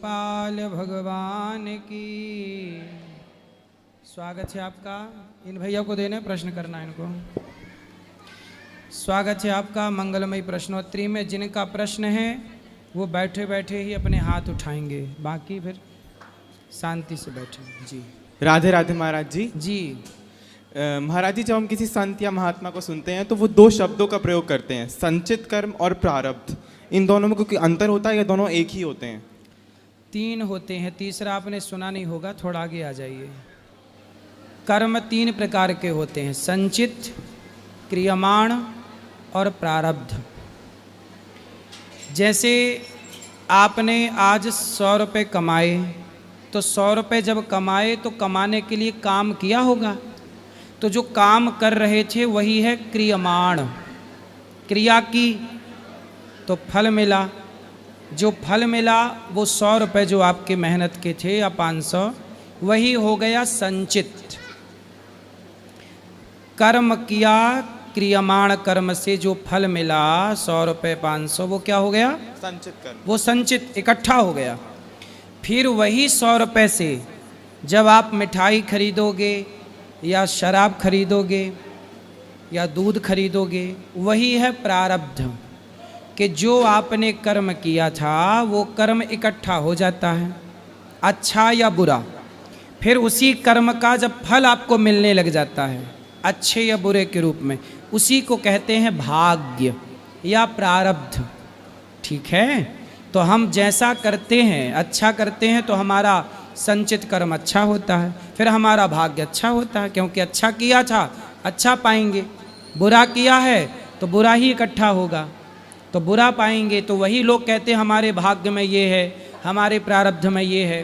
गोपाल भगवान की। स्वागत है आपका। इन भैया को देने प्रश्न करना इनको। स्वागत है आपका मंगलमयी प्रश्नोत्तरी में। जिनका प्रश्न है वो बैठे बैठे ही अपने हाथ उठाएंगे, बाकी फिर शांति से बैठे। जी राधे राधे महाराज जी। जी महाराज जी, जब हम किसी संत या महात्मा को सुनते हैं तो वो दो शब्दों का प्रयोग करते हैं, संचित कर्म और प्रारब्ध। इन दोनों में कोई अंतर होता है या दोनों एक ही होते हैं? तीन होते हैं, तीसरा आपने सुना नहीं होगा, थोड़ा आगे आ जाइए। कर्म तीन प्रकार के होते हैं, संचित, क्रियमाण और प्रारब्ध। जैसे आपने आज 100 रुपये कमाए, तो 100 रुपये जब कमाए तो कमाने के लिए काम किया होगा, तो जो काम कर रहे थे वही है क्रियमाण। क्रिया की तो फल मिला, जो फल मिला वो 100 रुपये जो आपके मेहनत के थे या 500, वही हो गया संचित। कर्म किया, क्रियमाण कर्म से जो फल मिला 100 रुपये 500, वो क्या हो गया? संचित कर्म। वो संचित इकट्ठा हो गया। फिर वही 100 रुपये से जब आप मिठाई खरीदोगे या शराब खरीदोगे या दूध खरीदोगे, वही है प्रारब्ध। कि जो आपने कर्म किया था वो कर्म इकट्ठा हो जाता है, अच्छा या बुरा। फिर उसी कर्म का जब फल आपको मिलने लग जाता है, अच्छे या बुरे के रूप में, उसी को कहते हैं भाग्य या प्रारब्ध। ठीक है, तो हम जैसा करते हैं, अच्छा करते हैं तो हमारा संचित कर्म अच्छा होता है, फिर हमारा भाग्य अच्छा होता है, क्योंकि अच्छा किया था अच्छा पाएंगे, बुरा किया है तो बुरा ही इकट्ठा होगा, तो बुरा पाएंगे। तो वही लोग कहते हैं हमारे भाग्य में ये है, हमारे प्रारब्ध में ये है।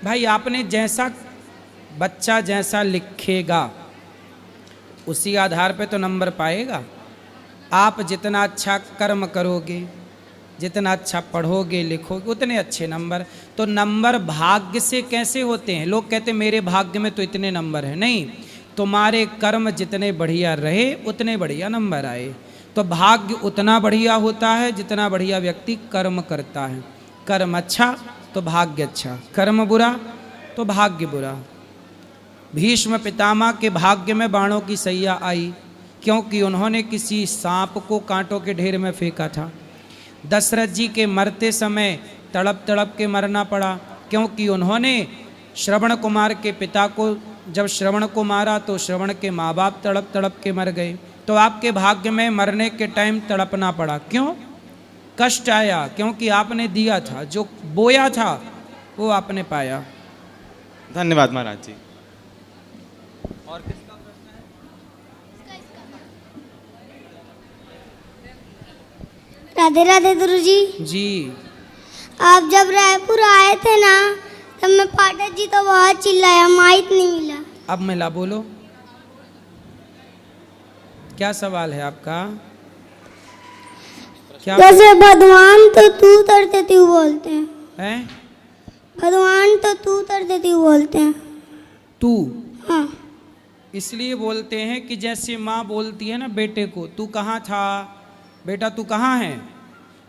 भाई आपने जैसा, बच्चा जैसा लिखेगा उसी आधार पे तो नंबर पाएगा। आप जितना अच्छा कर्म करोगे, जितना अच्छा पढ़ोगे लिखोगे, उतने अच्छे नंबर। तो नंबर भाग्य से कैसे होते हैं? लोग कहते हैं मेरे भाग्य में तो इतने नंबर हैं। नहीं, तुम्हारे कर्म जितने बढ़िया रहे उतने बढ़िया नंबर आए। तो भाग्य उतना बढ़िया होता है जितना बढ़िया व्यक्ति कर्म करता है। कर्म अच्छा तो भाग्य अच्छा, कर्म बुरा तो भाग्य बुरा। भीष्म पितामह के भाग्य में बाणों की सैया आई, क्योंकि उन्होंने किसी सांप को कांटों के ढेर में फेंका था। दशरथ जी के मरते समय तड़प तड़प के मरना पड़ा, क्योंकि उन्होंने श्रवण कुमार के पिता को, जब श्रवण को मारा तो श्रवण के माँ बाप तड़प तड़प के मर गए। तो आपके भाग्य में मरने के टाइम तड़पना पड़ा, क्यों? कष्ट आया, क्योंकि आपने दिया था, जो बोया था वो आपने पाया। धन्यवाद महाराज जी। और किसका प्रश्न है? राधे राधे गुरुजी। जी आप जब रायपुर आए थे ना, तब मैं पाठक जी तो बहुत चिल्लाया, माइक नहीं मिला। अब मिला, बोलो क्या सवाल है आपका? क्या जैसे भगवान तो तू तरते तू बोलते हैं, भगवान तो तू तरते तू बोलते हैं। तू? हाँ। इसलिए बोलते हैं कि जैसे माँ बोलती है ना बेटे को, तू कहाँ था बेटा, तू कहाँ है,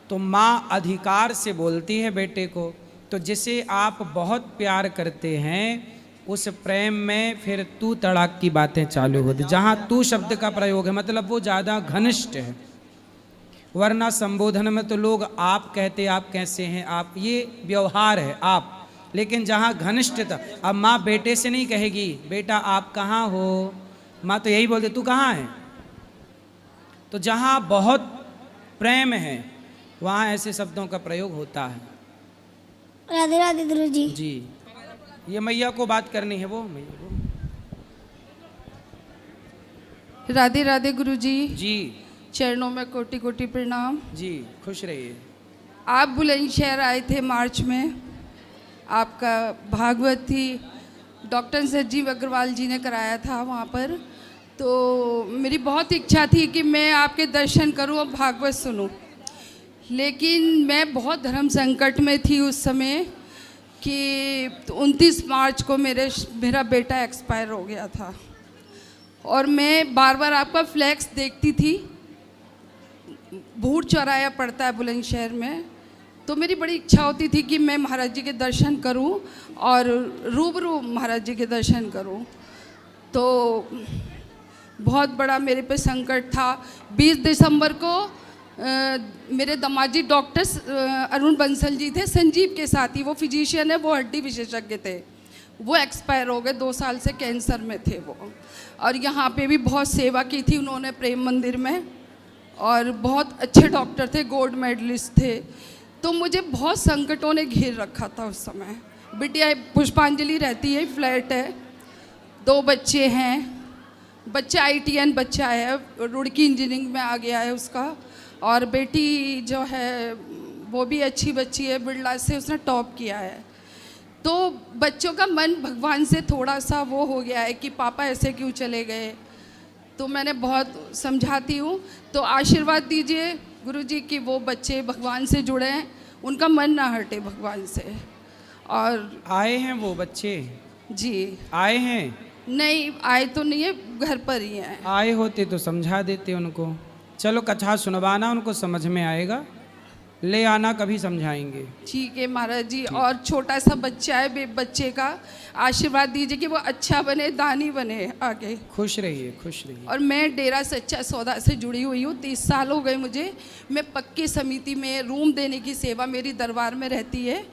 तो माँ अधिकार से बोलती है बेटे को। तो जिसे आप बहुत प्यार करते हैं उस प्रेम में फिर तू तड़ाक की बातें चालू होती। जहाँ तू शब्द का प्रयोग है मतलब वो ज़्यादा घनिष्ठ है, वरना संबोधन में तो लोग आप कहते, आप कैसे हैं, आप, ये व्यवहार है आप। लेकिन जहाँ घनिष्ठता, अब माँ बेटे से नहीं कहेगी बेटा आप कहाँ हो, माँ तो यही बोलती तू कहाँ है। तो जहाँ बहुत प्रेम है वहाँ ऐसे शब्दों का प्रयोग होता है। राधे राधे गुरुजी। जी, ये मैया को बात करनी है, वो मैया को। राधे राधे गुरुजी। जी चरणों में कोटि कोटि प्रणाम। जी, खुश रहिए। आप बुलंदशहर आए थे मार्च में, आपका भागवत थी, डॉक्टर संजीव अग्रवाल जी ने कराया था वहाँ पर। तो मेरी बहुत इच्छा थी कि मैं आपके दर्शन करूँ और भागवत सुनूँ, लेकिन मैं बहुत धर्म संकट में थी उस समय कि 29 मार्च को मेरा बेटा एक्सपायर हो गया था, और मैं बार बार आपका फ्लैक्स देखती थी। भूट चौराया पड़ता है बुलंदशहर में, तो मेरी बड़ी इच्छा होती थी कि मैं महाराज जी के दर्शन करूं और रूबरू महाराज जी के दर्शन करूं। तो बहुत बड़ा मेरे पे संकट था। 20 दिसंबर को मेरे दामाजी डॉक्टर अरुण बंसल जी थे, संजीव के साथी, वो फिजिशियन है, वो हड्डी विशेषज्ञ थे, वो एक्सपायर हो गए। 2 साल से कैंसर में थे वो। और यहाँ पे भी बहुत सेवा की थी उन्होंने प्रेम मंदिर में, और बहुत अच्छे डॉक्टर थे, गोल्ड मेडलिस्ट थे। तो मुझे बहुत संकटों ने घेर रखा था उस समय। बिटिया पुष्पांजलि रहती है, फ्लैट है, 2 बच्चे हैं, बच्चा ITN बच्चा है, रुड़की इंजीनियरिंग में आ गया है उसका, और बेटी जो है वो भी अच्छी बच्ची है, बिरला से उसने टॉप किया है। तो बच्चों का मन भगवान से थोड़ा सा वो हो गया है कि पापा ऐसे क्यों चले गए। तो मैंने बहुत समझाती हूँ, तो आशीर्वाद दीजिए गुरुजी कि वो बच्चे भगवान से जुड़े हैं, उनका मन ना हटे भगवान से। और आए हैं वो बच्चे? जी आए हैं? नहीं आए तो नहीं है, घर पर ही हैं। आए होते तो समझा देते उनको। चलो कथा सुनवाना, उनको समझ में आएगा, ले आना, कभी समझाएंगे। ठीक है महाराज जी। और छोटा सा बच्चा है, बच्चे का आशीर्वाद दीजिए कि वो अच्छा बने, दानी बने आगे। खुश रहिए, खुश रहिए। और मैं डेरा सच्चा सौदा से जुड़ी हुई हूँ, 30 साल हो गए मुझे। मैं पक्की समिति में रूम देने की सेवा मेरी दरबार में रहती है।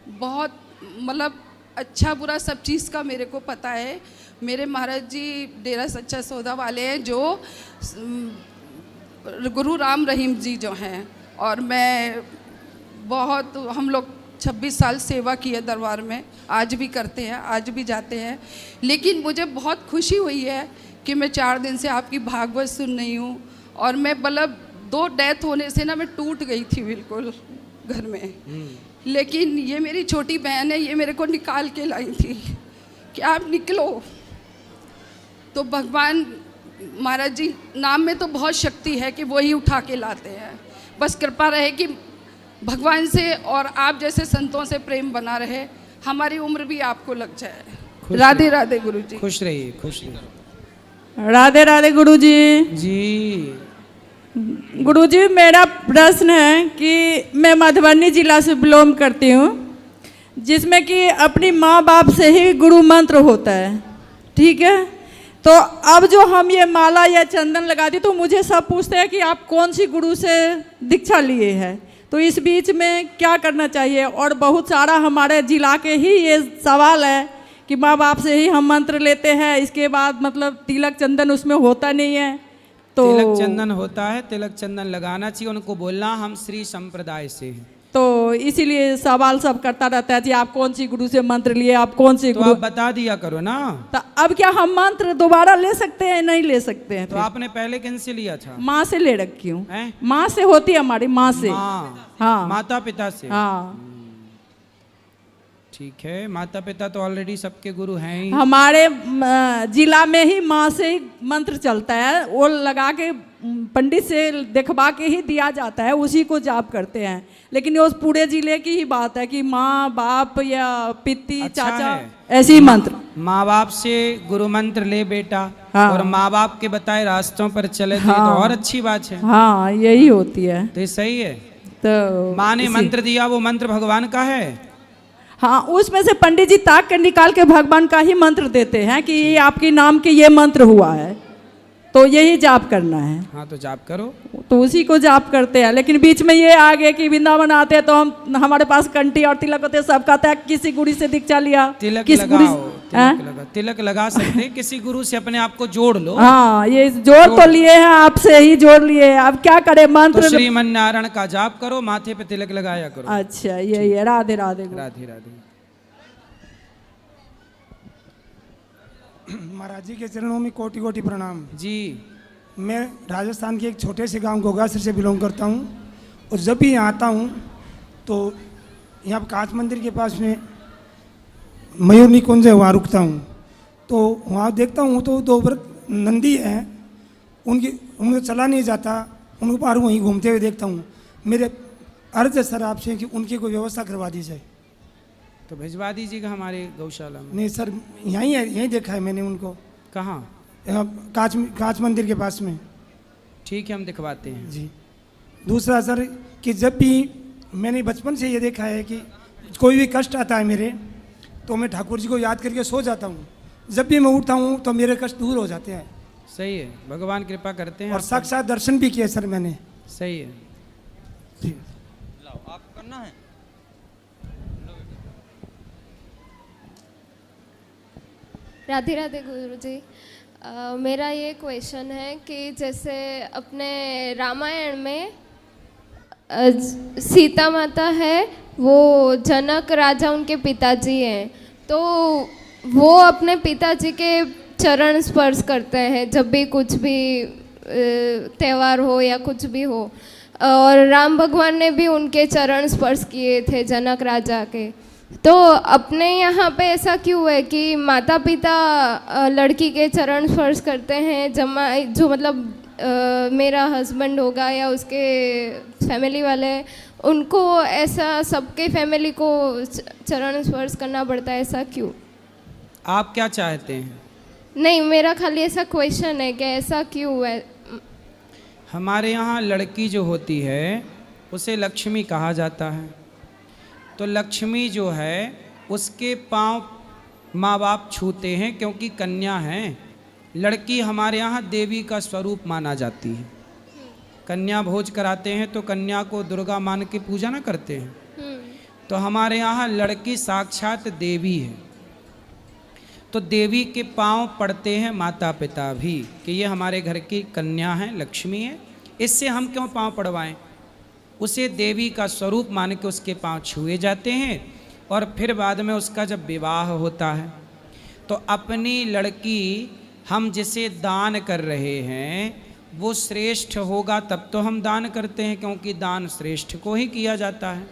बहुत मतलब अच्छा बुरा सब चीज़ का मेरे को पता है। मेरे महाराज जी डेरा सच्चा सौदा वाले हैं, जो गुरु राम रहीम जी जो हैं, और मैं बहुत, हम लोग 26 साल सेवा की है दरबार में, आज भी करते हैं, आज भी जाते हैं। लेकिन मुझे बहुत खुशी हुई है कि मैं 4 दिन से आपकी भागवत सुन रही हूँ। और मैं मतलब 2 डेथ होने से ना मैं टूट गई थी बिल्कुल घर में। लेकिन ये मेरी छोटी बहन है, ये मेरे को निकाल के लाई थी कि आप निकलो। तो भगवान महाराज जी नाम में तो बहुत शक्ति है कि वो ही उठा के लाते हैं। बस कृपा रहे कि भगवान से और आप जैसे संतों से प्रेम बना रहे, हमारी उम्र भी आपको लग जाए। राधे राधे गुरु जी। खुश रहिए, खुश रहिए। राधे राधे गुरु जी। जी गुरु जी, मेरा प्रश्न है कि मैं मधुबनी जिला से बिलोंग करती हूँ, जिसमें कि अपनी माँ बाप से ही गुरु मंत्र होता है, ठीक है। तो अब जो हम ये माला या चंदन लगा दी, तो मुझे सब पूछते हैं कि आप कौन सी गुरु से दीक्षा लिए हैं। तो इस बीच में क्या करना चाहिए? और बहुत सारा हमारे जिला के ही ये सवाल है कि माँ बाप से ही हम मंत्र लेते हैं, इसके बाद मतलब तिलक चंदन उसमें होता नहीं है। तो तिलक चंदन होता है, तिलक चंदन लगाना चाहिए, उनको बोलना हम श्री संप्रदाय से हैं। तो इसीलिए सवाल सब करता रहता है जी आप कौन सी गुरु से मंत्र लिए, आप कौन सी तो गुरु। आप बता दिया करो ना। तो अब क्या हम मंत्र दोबारा ले सकते हैं? नहीं ले सकते हैं। तो आपने पहले किन से लिया था? माँ से ले रखी हूँ। हैं? माँ से होती है हमारी, माँ से। माँ, हाँ, माता पिता से। हाँ। ठीक है, माता पिता तो ऑलरेडी सबके गुरु हैं ही। हमारे जिला में ही माँ से ही मंत्र चलता है, वो लगा के पंडित से दिखवा के ही दिया जाता है, उसी को जाप करते हैं। लेकिन ये उस पूरे जिले की ही बात है कि माँ बाप या पित्ती अच्छा चाचा है। ऐसे ही मंत्र। माँ बाप से गुरु मंत्र ले बेटा, हाँ। और माँ बाप के बताए रास्तों पर चले थे, हाँ। तो और अच्छी बात है। हाँ, यही होती है। तो ये सही है। तो माँ ने मंत्र दिया, वो मंत्र भगवान का है। हाँ, उसमें से पंडित जी ताक कर निकाल के भगवान का ही मंत्र देते हैं कि ये आपके नाम के ये मंत्र हुआ है, तो यही जाप करना है। हाँ, तो जाप करो। तो उसी को जाप करते हैं। लेकिन बीच में ये आ गया कि वृंदावन आते हैं तो हम, हमारे पास कंठी और तिलक होते हैं, सब कहते हैं किसी गुरु से दीक्षा लिया, तिलक किस गुरु लगाओ, तिलक लगा सकते, किसी गुरु से अपने आप को जोड़ लो। हाँ, ये जोड़ तो लिए हैं, आपसे ही जोड़ लिए हैं। अब क्या करें? तो मंत्र श्रीमन नारायण का जाप करो, माथे पे तिलक लगाया करो। अच्छा, यही है। राधे राधे। राधे राधे। महाराज जी के चरणों में कोटि कोटि प्रणाम जी। मैं राजस्थान के एक छोटे से गांव गोगासर से बिलोंग करता हूं, और जब भी यहाँ आता हूं तो यहाँ कांच मंदिर के पास में मयूर निकुंज है, वहाँ रुकता हूं। तो वहाँ देखता हूँ तो 2 नंदी हैं, उनको चला नहीं जाता, उनको बाहर वहीं घूमते हुए देखता हूँ। मेरे अर्ज है सर आपसे कि उनकी कोई व्यवस्था करवा दी जाए। तो भिजवा दीजिएगा हमारे गौशाला में। नहीं सर, यहीं है, यहीं देखा है मैंने उनको। कहाँ? यहाँ कांच मंदिर के पास में। ठीक है, हम दिखवाते हैं। जी। दूसरा सर कि जब भी मैंने बचपन से ये देखा है कि कोई भी कष्ट आता है मेरे, तो मैं ठाकुर जी को याद करके सो जाता हूँ। जब भी मैं उठता हूँ तो मेरे कष्ट दूर हो जाते हैं। सही है, भगवान कृपा करते हैं और आप पर। साक्षात दर्शन भी किए सर मैंने। सही है। जी। आपको करना है। राधे राधे गुरु जी। मेरा ये क्वेश्चन है कि जैसे अपने रामायण में सीता माता है, वो जनक राजा उनके पिताजी हैं, तो वो अपने पिताजी के चरण स्पर्श करते हैं जब भी कुछ भी त्यौहार हो या कुछ भी हो। और राम भगवान ने भी उनके चरण स्पर्श किए थे जनक राजा के। तो अपने यहाँ पे ऐसा क्यों है कि माता पिता लड़की के चरण स्पर्श करते हैं, जो मतलब मेरा हस्बैंड होगा या उसके फैमिली वाले, उनको ऐसा सबके फैमिली को चरण स्पर्श करना पड़ता है, ऐसा क्यों? आप क्या चाहते हैं? नहीं, मेरा खाली ऐसा क्वेश्चन है कि ऐसा क्यों है। हमारे यहाँ लड़की जो होती है उसे लक्ष्मी कहा जाता है। तो लक्ष्मी जो है उसके पांव माँ बाप छूते हैं क्योंकि कन्या हैं। लड़की हमारे यहाँ देवी का स्वरूप माना जाती है। कन्या भोज कराते हैं तो कन्या को दुर्गा मान के पूजा ना करते हैं। तो हमारे यहाँ लड़की साक्षात देवी है। तो देवी के पांव पड़ते हैं माता पिता भी कि ये हमारे घर की कन्या है, लक्ष्मी है, इससे हम क्यों पांव पड़वाएं। उसे देवी का स्वरूप मान के उसके पांव छुए जाते हैं। और फिर बाद में उसका जब विवाह होता है तो अपनी लड़की हम जिसे दान कर रहे हैं वो श्रेष्ठ होगा तब तो हम दान करते हैं, क्योंकि दान श्रेष्ठ को ही किया जाता है।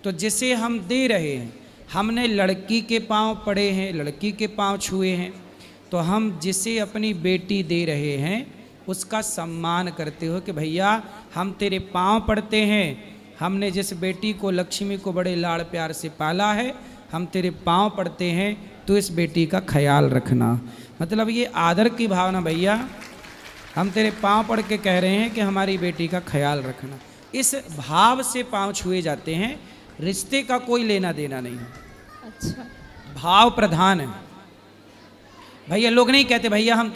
तो जिसे हम दे रहे हैं, हमने लड़की के पांव पड़े हैं, लड़की के पांव छुए हैं, तो हम जिसे अपनी बेटी दे रहे हैं उसका सम्मान करते हो कि भैया हम तेरे पांव पड़ते हैं, हमने जिस बेटी को, लक्ष्मी को बड़े लाड़ प्यार से पाला है, हम तेरे पांव पड़ते हैं, तो इस बेटी का ख्याल रखना। मतलब ये आदर की भावना, भैया हम तेरे पांव पड़ के कह रहे हैं कि हमारी बेटी का ख्याल रखना। इस भाव से पांव छुए जाते हैं, रिश्ते का कोई लेना देना नहीं है। अच्छा, भाव प्रधान है भैया। लोग नहीं कहते भैया हम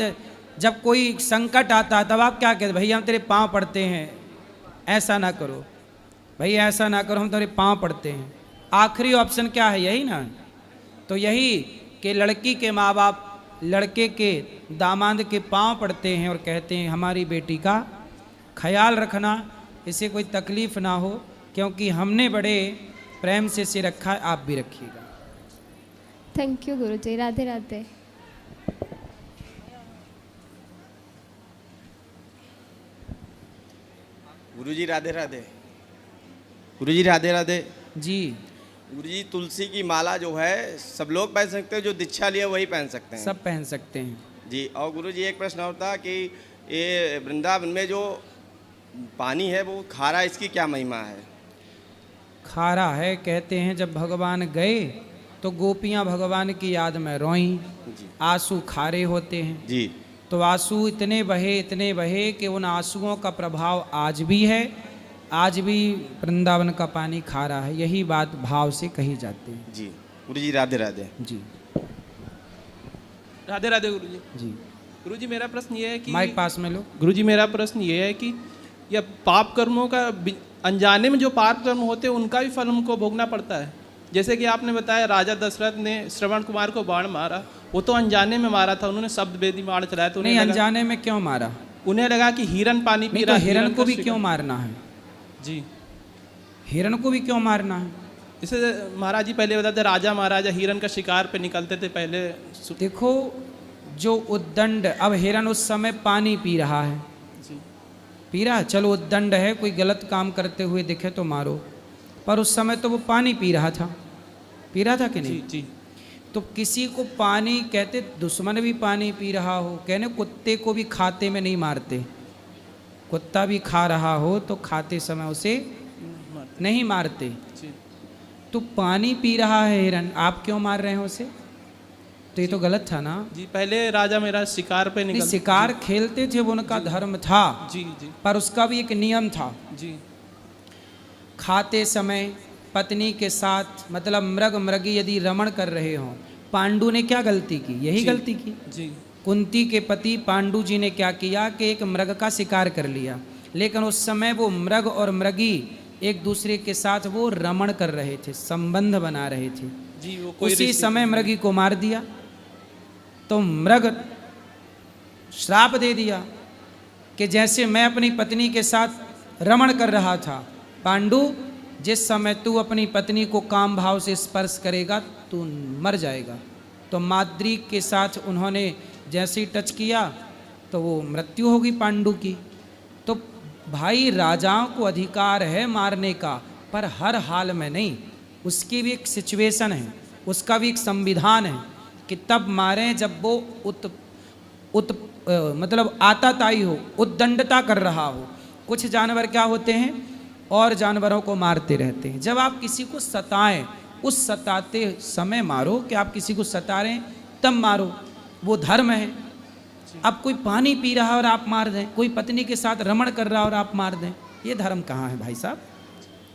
जब कोई संकट आता तब आप क्या कहते, भैया हम तेरे पांव पड़ते हैं, ऐसा ना करो भैया, ऐसा ना करो, हम तेरे पांव पड़ते हैं। आखिरी ऑप्शन क्या है? यही ना। तो यही कि लड़की के माँ बाप लड़के के दामाद के पांव पड़ते हैं और कहते हैं हमारी बेटी का ख्याल रखना, इसे कोई तकलीफ़ ना हो, क्योंकि हमने बड़े प्रेम से इसे रखा है, आप भी रखिएगा। थैंक यू गुरुजी। राधे राधे। गुरुजी राधे राधे। गुरुजी राधे राधे जी। गुरुजी, तुलसी की माला जो है सब लोग पहन सकते हैं, जो दीक्षा लिए वही पहन सकते हैं? सब पहन सकते हैं जी। और गुरुजी एक प्रश्न और था कि ये वृंदावन में जो पानी है वो खारा, इसकी क्या महिमा है? खारा है, कहते हैं जब भगवान गए तो गोपियां भगवान की याद में रोईं, आंसू खारे होते हैं जी। तो आंसू इतने बहे कि उन आंसुओं का प्रभाव आज भी है, आज भी वृंदावन का पानी खारा है। यही बात भाव से कही जाती है। जी। गुरुजी राधे राधे। जी। राधे राधे गुरुजी। जी। गुरुजी, मेरा प्रश्न ये है कि माइक पास में लो। गुरुजी, मेरा प्रश्न ये है कि यह पाप कर्मों का अनजाने में जो पाप कर्म होते हैं उनका भी फल हमको भोगना पड़ता है। जैसे कि आपने बताया राजा दशरथ ने श्रवण कुमार को बाण मारा, वो तो अनजाने में मारा था, उन्होंने शब्द वेदी बाण चलाया, तो नहीं, अनजाने में क्यों मारा? उन्हें लगा कि हिरन पानी पी नहीं, रहा तो है, हिरन को का भी शिकार- क्यों मारना है? जी। हिरन को भी क्यों मारना है? इसे महाराज जी पहले बताते राजा महाराजा हिरन का शिकार पे निकलते थे पहले। देखो, जो उद्दंड, अब हिरन उस समय पानी पी रहा है, जी। पी रहा, चलो उद्दंड है, कोई गलत काम करते हुए दिखे तो मारो, पर उस समय तो वो पानी पी रहा था, पी रहा था कि नहीं? जी। तो किसी को पानी कहते, दुश्मन भी पानी पी रहा हो, कहने कुत्ते को भी खाते में नहीं मारते, कुत्ता भी खा रहा हो तो खाते समय उसे नहीं मारते। जी। तो पानी पी रहा है हिरन, आप क्यों मार रहे हैं उसे? तो ये तो गलत था ना। जी, पहले राजा मेरा शिकार पे नहीं, निकल, शिकार खेलते थे, वो उनका धर्म था, जी जी पर उसका भी एक नियम था। जी। खाते समय पत्नी के साथ मतलब मृग मृगी यदि रमण कर रहे हों, पांडु ने क्या गलती की? यही गलती की। जी कुंती के पति पांडु जी ने क्या किया कि एक मृग का शिकार कर लिया, लेकिन उस समय वो मृग और मृगी एक दूसरे के साथ वो रमण कर रहे थे, संबंध बना रहे थे। जी, वो कोई उसी रिश्ते- समय मृगी को मार दिया तो मृग श्राप दे दिया कि जैसे मैं अपनी पत्नी के साथ रमण कर रहा था, पांडु जिस समय तू अपनी पत्नी को काम भाव से स्पर्श करेगा तू मर जाएगा। तो माद्री के साथ उन्होंने जैसे ही टच किया तो वो मृत्यु होगी पांडु की। तो भाई राजाओं को अधिकार है मारने का, पर हर हाल में नहीं, उसकी भी एक सिचुएशन है, उसका भी एक संविधान है कि तब मारें जब वो मतलब आताताई हो, उद्दंडता कर रहा हो। कुछ जानवर क्या होते हैं और जानवरों को मारते रहते हैं। जब आप किसी को सताएं, उस सताते समय मारो, कि आप किसी को सता रहे हैं तब मारो, वो धर्म है। अब कोई पानी पी रहा है और आप मार दें, कोई पत्नी के साथ रमण कर रहा है और आप मार दें, ये धर्म कहाँ है भाई साहब?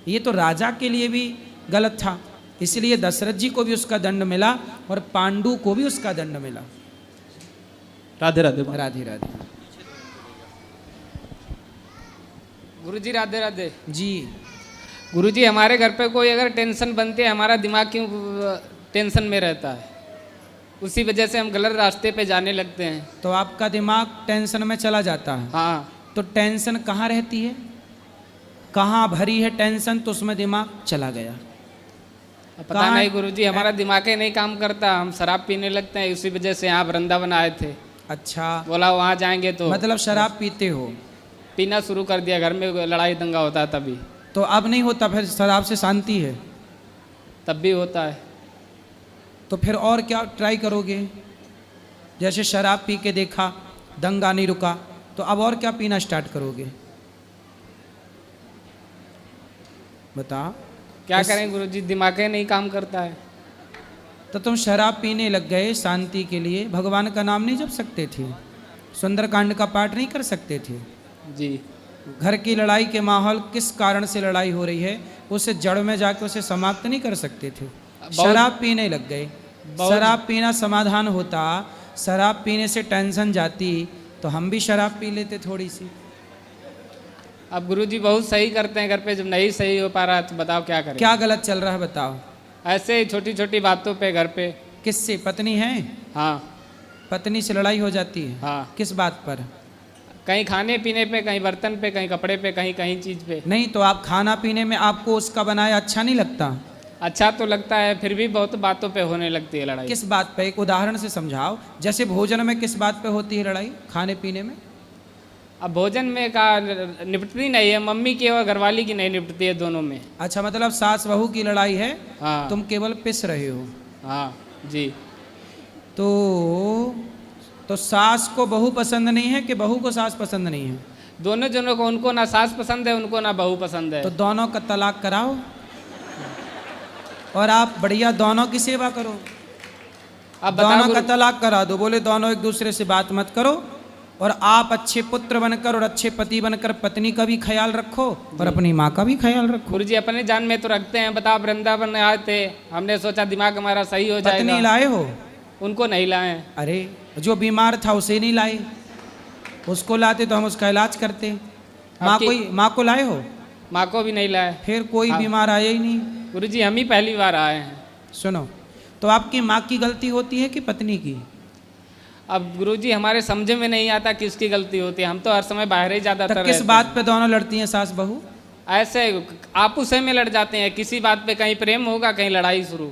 ये तो राजा के लिए भी गलत था, इसलिए दशरथ जी को भी उसका दंड मिला और पांडु को भी उसका दंड मिला। राधे राधे। राधे राधे। गुरुजी राधे राधे। जी गुरुजी, हमारे घर पे कोई अगर टेंशन बनती है, हमारा दिमाग क्यों टेंशन में रहता है? उसी वजह से हम गलत रास्ते पे जाने लगते हैं। तो आपका दिमाग टेंशन में चला जाता है। हाँ। तो टेंशन कहाँ रहती है? कहाँ भरी है टेंशन, तो उसमें दिमाग चला गया। पता कहाँ- नहीं गुरुजी, हमारा दिमाग ही नहीं काम करता, हम शराब पीने लगते हैं। उसी वजह से यहाँ वृंदावन आए थे। अच्छा, बोला वहाँ जाएंगे तो मतलब शराब पीते हो? पीना शुरू कर दिया, घर में लड़ाई दंगा होता है तभी। तो अब नहीं होता, फिर शराब से शांति है? तब भी होता है। तो फिर और क्या ट्राई करोगे? जैसे शराब पी के देखा, दंगा नहीं रुका, तो अब और क्या पीना स्टार्ट करोगे? बताओ। क्या करें गुरुजी, दिमाग ही नहीं काम करता है। तो तुम शराब पीने लग गए शांति के लिए, भगवान का नाम नहीं जप सकते थे? सुंदरकांड का पाठ नहीं कर सकते थे? जी। घर की लड़ाई के माहौल, किस कारण से लड़ाई हो रही है, उसे जड़ में जाके उसे समाप्त नहीं कर सकते थे? शराब पीने लग गए, शराब पीना समाधान होता, शराब पीने से टेंशन जाती, तो हम भी शराब पी लेते थोड़ी सी। अब गुरुजी बहुत सही करते हैं घर पे, जब नहीं सही हो पा रहा है तो बताओ क्या करें? क्या गलत चल रहा है बताओ? ऐसे ही छोटी छोटी बातों पे घर पे। किससे? पत्नी है? हाँ। पत्नी से लड़ाई हो जाती है? हाँ। किस बात पर? कहीं खाने पीने पे, कहीं बर्तन पे, कहीं कपड़े पे, कहीं कहीं चीज़ पे। नहीं तो आप खाना पीने में आपको उसका बनाया अच्छा नहीं लगता? अच्छा तो लगता है, फिर भी बहुत बातों पे होने लगती है लड़ाई। किस बात पे? एक उदाहरण से समझाओ। जैसे भोजन में किस बात पे होती है लड़ाई, खाने पीने में? अब भोजन में का निपटती नहीं है, मम्मी की और घरवाली की नहीं निपटती है, दोनों में। अच्छा, मतलब सास बहू की लड़ाई है। हाँ। तुम केवल पिस रहे हो। हाँ जी। तो सास को बहू पसंद नहीं है कि बहू को सास पसंद नहीं है? दोनों जनों को, उनको ना सास पसंद है, उनको ना बहू पसंद है। तो दोनों का तलाक कराओ और आप बढ़िया दोनों की सेवा करो। अब दोनों का तलाक करा दो, बोले दोनों एक दूसरे से बात मत करो, और आप अच्छे पुत्र बनकर और अच्छे पति बनकर पत्नी का भी ख्याल रखो और अपनी माँ का भी ख्याल रखो। गुरुजी अपने जान में तो रखते हैं। बताओ, वृंदावन आए थे, हमने सोचा दिमाग हमारा सही हो जाएगा। पत्नी लाए हो? उनको नहीं लाए। अरे जो बीमार था उसे नहीं लाए, उसको लाते तो हम उसका इलाज करते। माँ को लाए हो? माँ को भी नहीं लाए। फिर कोई बीमार आया ही नहीं। गुरुजी हम ही पहली बार आए हैं। सुनो, तो आपकी माँ की गलती होती है कि पत्नी की? अब गुरुजी हमारे समझ में नहीं आता किसकी गलती होती है, हम तो हर समय बाहर ही ज्यादातर तो किस बात पे दोनों लड़ती हैं सास बहू? ऐसे आपस में लड़ जाते हैं, किसी बात पे कहीं प्रेम होगा, कहीं लड़ाई शुरू।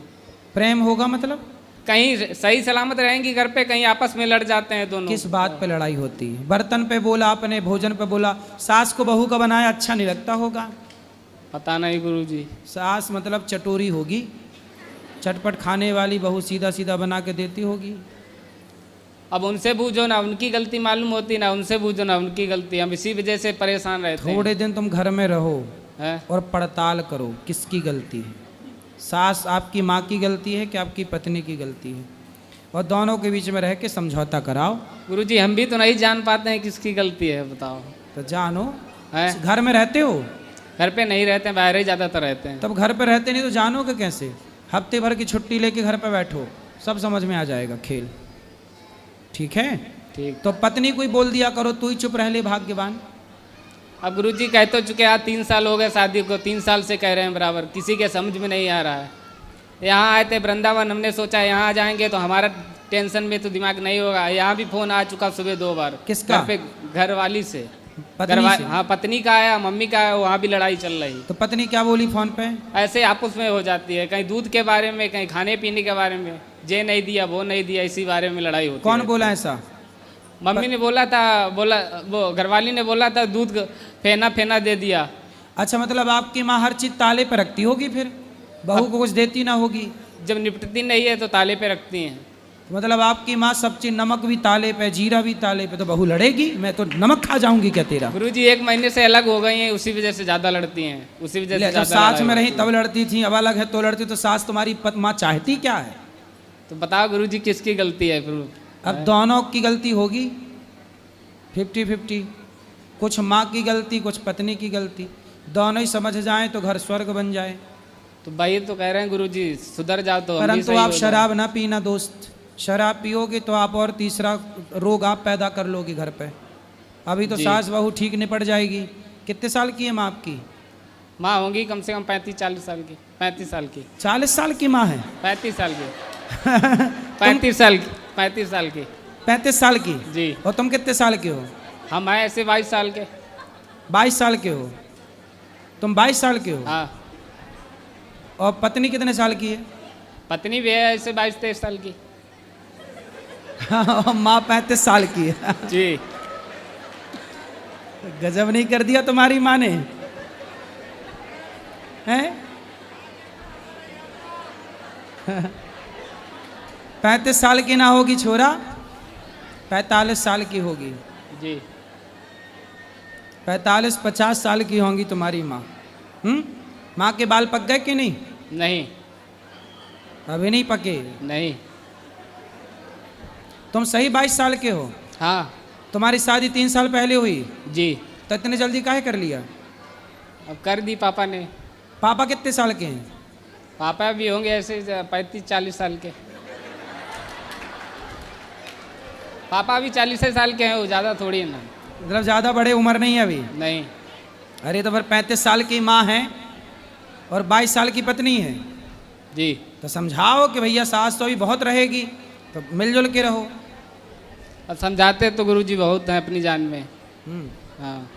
प्रेम होगा मतलब? कहीं सही सलामत रहेंगी घर पे, कहीं आपस में लड़ जाते हैं दोनों। किस बात पे लड़ाई होती है? बर्तन पे बोला आपने, भोजन पे बोला। सास को बहू का बनाया अच्छा नहीं लगता होगा? पता नहीं गुरुजी। सास मतलब चटोरी होगी, चटपट खाने वाली, बहू सीधा सीधा बना के देती होगी। अब उनसे पूछो ना, उनकी गलती मालूम होती ना, उनसे पूछो ना उनकी गलती। हम इसी वजह से परेशान रहते हैं। थोड़े दिन तुम घर में रहो है? और पड़ताल करो किसकी गलती है। सास आपकी माँ की गलती है कि आपकी पत्नी की गलती है, और दोनों के बीच में रह के समझौता कराओ। गुरुजी हम भी तो नहीं जान पाते हैं किसकी गलती है, बताओ। तो जानो। है? घर में रहते हो? घर पे नहीं रहते हैं, बाहर ही ज़्यादातर रहते हैं। तब घर पे रहते नहीं तो जानोगे कैसे? हफ्ते भर की छुट्टी लेके घर पे बैठो, सब समझ में आ जाएगा खेल। ठीक है? ठीक। तो पत्नी को ही बोल दिया करो, तू ही चुप रह ले भाग्यवान। अब गुरुजी कह तो चुके, आज 3 साल हो गए शादी को, 3 साल से कह रहे हैं बराबर, किसी के समझ में नहीं आ रहा है। यहाँ आए थे वृंदावन, हमने सोचा यहाँ आ जाएंगे तो हमारा टेंशन में तो दिमाग नहीं होगा। यहाँ भी फोन आ चुका सुबह 2 बार। किसका? घर पे घर वाली से। पत्नी से? हाँ, पत्नी का आया, मम्मी का आया, वहाँ भी लड़ाई चल रही। तो पत्नी क्या बोली फोन पे? ऐसे आपस में हो जाती है, कहीं दूध के बारे में, कहीं खाने पीने के बारे में, ये नहीं दिया वो नहीं दिया, इसी बारे में लड़ाई होती है। कौन बोला ऐसा? मम्मी ने बोला था, वो घरवाली ने बोला था दूध फेना दे दिया। अच्छा, मतलब आपकी माँ हर चीज ताले पे रखती होगी, फिर बहू को कुछ देती ना होगी। जब निपटती नहीं है तो ताले पे रखती हैं। मतलब आपकी माँ सब चीज, नमक भी ताले पे, जीरा भी ताले पे, तो बहू लड़ेगी? मैं तो नमक खा जाऊंगी क्या तेरा? गुरुजी 1 महीने से अलग हो गई हैं, उसी वजह से ज्यादा लड़ती हैं, उसी वजह से जब ज्यादा साथ लड़ाई में रही होती तब लड़ती थी, अब अलग है तो लड़ती। तो सास तुम्हारी माँ चाहती क्या है? तो बताओ गुरुजी किसकी गलती है फिर? अब दोनों की गलती होगी, 50-50। कुछ माँ की गलती, कुछ पत्नी की गलती, दोनों ही समझ जाएं तो घर स्वर्ग बन जाए। तो भाई तो कह रहे हैं गुरुजी सुधर जाओ तो हम भी परंतु सही आप हो जाएं। शराब ना पीना दोस्त। शराब पियोगे तो आप और तीसरा रोग आप पैदा कर लोगे घर पे। अभी तो जी। सास बहू ठीक निपट जाएगी। कितने साल की है माँ आपकी? माँ होंगी कम से कम 35-40 साल की। 35 साल की। 40 साल की माँ है? 35 साल की। 35 साल की। 35 साल की। 35 साल की? जी। और तुम कितने साल के हो? हम आए ऐसे 22 साल के। 22 साल के हो? तुम 22 साल के हो? हाँ। और पत्नी कितने साल की है? पत्नी भी है ऐसे 22-23 साल की। और माँ 35 साल की है। जी। गजब नहीं कर दिया तुम्हारी माँ ने, हैं? 35 साल की ना होगी छोरा, 45 साल की होगी। जी। 45-50 साल की होंगी तुम्हारी माँ। माँ के बाल पक गए कि नहीं? नहीं। अभी नहीं पके? नहीं। तुम सही 22 साल के हो? हाँ। तुम्हारी शादी 3 साल पहले हुई? जी। तो इतने जल्दी काहे कर लिया? अब कर दी पापा ने। पापा कितने साल के हैं? पापा भी होंगे ऐसे 35-40 साल के। पापा भी 40 साल के हैं, वो ज़्यादा थोड़ी है ना। मतलब ज़्यादा बड़े उम्र नहीं है अभी? नहीं। अरे तो फिर 35 साल की माँ है और 22 साल की पत्नी है। जी। तो समझाओ कि भैया सास तो अभी बहुत रहेगी, तो मिलजुल के रहो। अब समझाते तो गुरुजी बहुत हैं अपनी जान में। हाँ।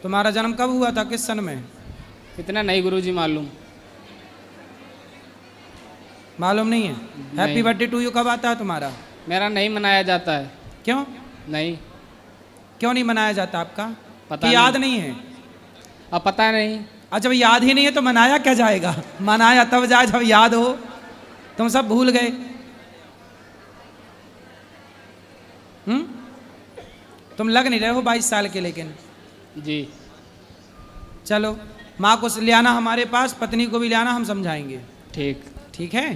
तुम्हारा जन्म कब हुआ था, किस सन में? इतना नहीं गुरुजी मालूम। मालूम नहीं है? हैप्पी बर्थडे टू यू कब आता है तुम्हारा? मेरा नहीं मनाया जाता है। क्यों? नहीं। क्यों नहीं मनाया जाता आपका? पता कि याद नहीं है? अब पता नहीं। अच्छा, जब याद ही नहीं है तो मनाया क्या जाएगा? मनाया तब जाए जब याद हो। तुम सब भूल गए। तुम लग नहीं रहे हो 22 साल के, लेकिन। जी। चलो, माँ को ले आना हमारे पास, पत्नी को भी ले आना, हम समझाएंगे। ठीक। ठीक है?